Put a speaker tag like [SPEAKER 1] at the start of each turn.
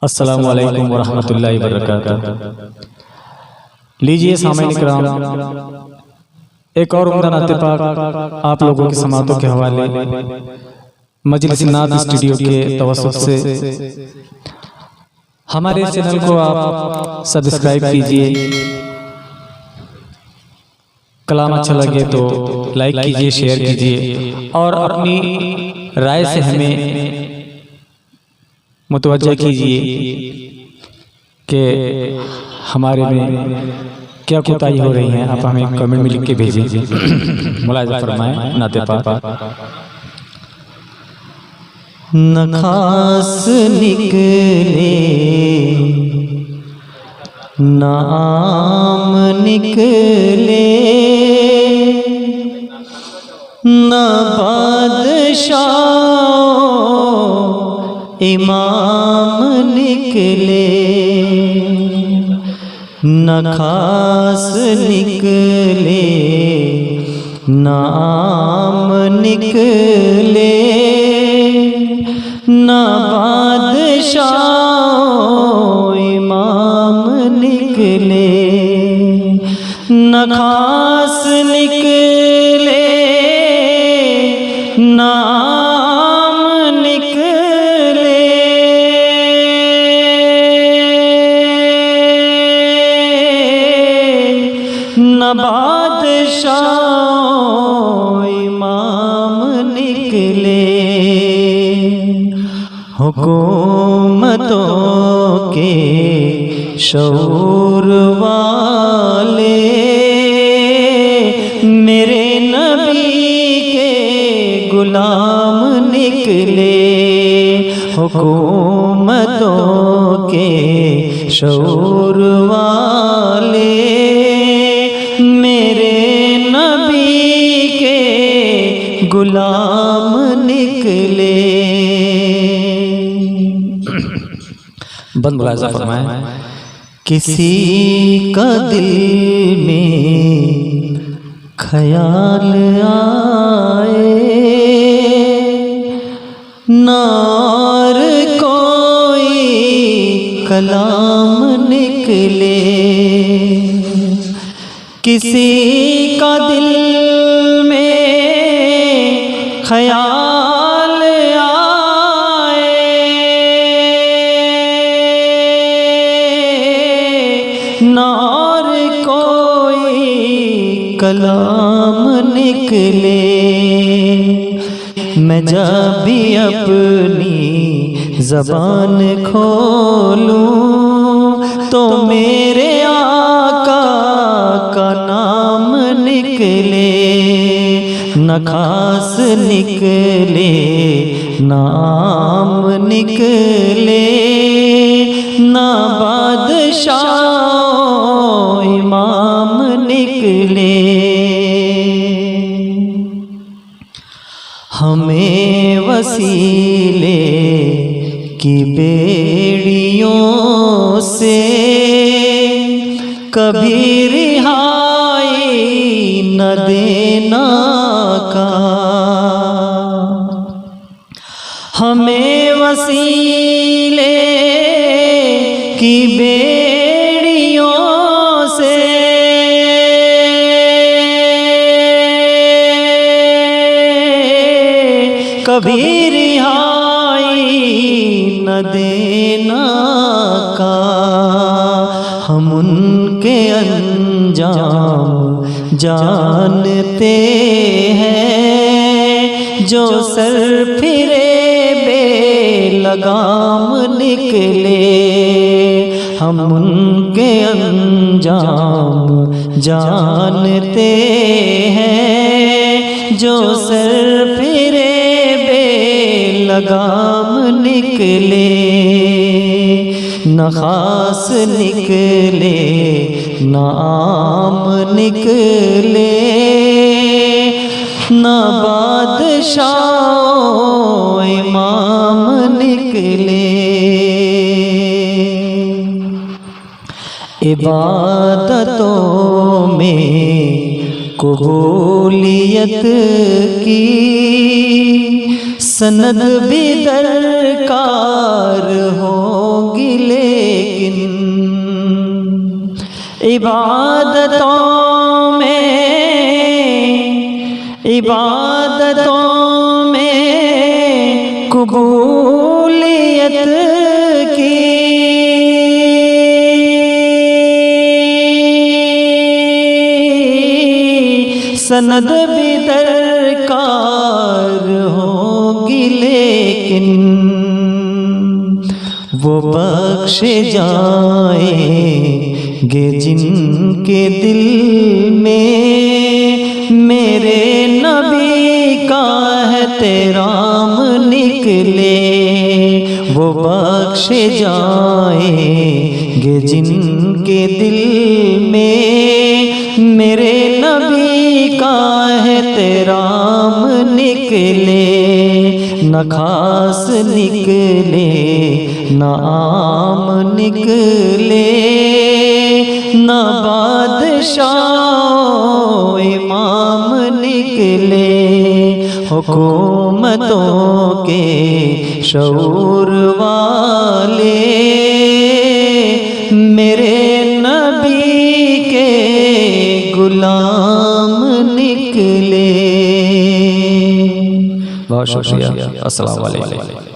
[SPEAKER 1] अस्सलामु अलैकुम वरहमतुल्लाहि वबरकातुहू। लीजिए सामईन किराम, एक और उम्दा नाते पाक आप लोगों की समातों के हवाले मजलिस नात स्टूडियो के तवस्सुत से हमारे चैनल को आप सब्सक्राइब कीजिए। कलाम अच्छा लगे तो लाइक कीजिए, शेयर कीजिए और अपनी राय से हमें मुतवज्जा कीजिए कि हमारे में क्या कोताही हो रही है। आप हमें कमेंट में लिख के भेजिए। मुलाहिज़ा फरमाएं नाते पाक।
[SPEAKER 2] न खास निकले न आम निकले, न बादशाह इमाम निकले, न खास निकले न आम निकले, न बादशाह इमाम निकले, न खास निकले न आम निकले, न बादशाह इमाम निकले। हुकूमतों के शऊर वाले मेरे नबी के गुलाम निकले। हुकूमतों के शऊर वाले मेरे नबी के गुलाम निकले।
[SPEAKER 1] बंद मुलाहिज़ा फरमाएं।
[SPEAKER 2] किसी का दिल में ख्याल आए नार कोई कलाम निकले, किसी का दिल में ख्याल आए नार कोई कलाम निकले। मैं जब भी अपनी ज़बान खोलूं तो मेरे आका का नाम निकले। न खास निकले न आम निकले, न बादशाह इमाम निकले। हमें वसीले की बेड़ियों से कभी रिहाई न देना का, हमें वसीले की बेड़ियों से कभी रिहाई न देना का। हम उनके अंजाम जानते हैं जो सर फिरे बेलगाम निकले। हम उनके अंजाम जानते हैं जो सर फिरे बेलगाम निकले। न खास निकले न आम निकले, न बादशाह इमाम निकले। इबादतों में कबूलियत की सनद भी दरकार होगी इबादतों में कबूलियत की सनद भी दरकार होगी, लेकिन वो बख्शे जाएंगे जिनके दिल में मेरे नबी का है तेराम निकले। वो बख्शे जाएंगे जिनके दिल में मेरे नबी का है तेराम निकले। न खास निकले न आम निकले, न बादशाह इमाम निकले। हुकूमतों के शऊर वाले मेरे नबी के गुलाम निकले। बहुत शुक्रिया। अस्सलाम वालेकुम।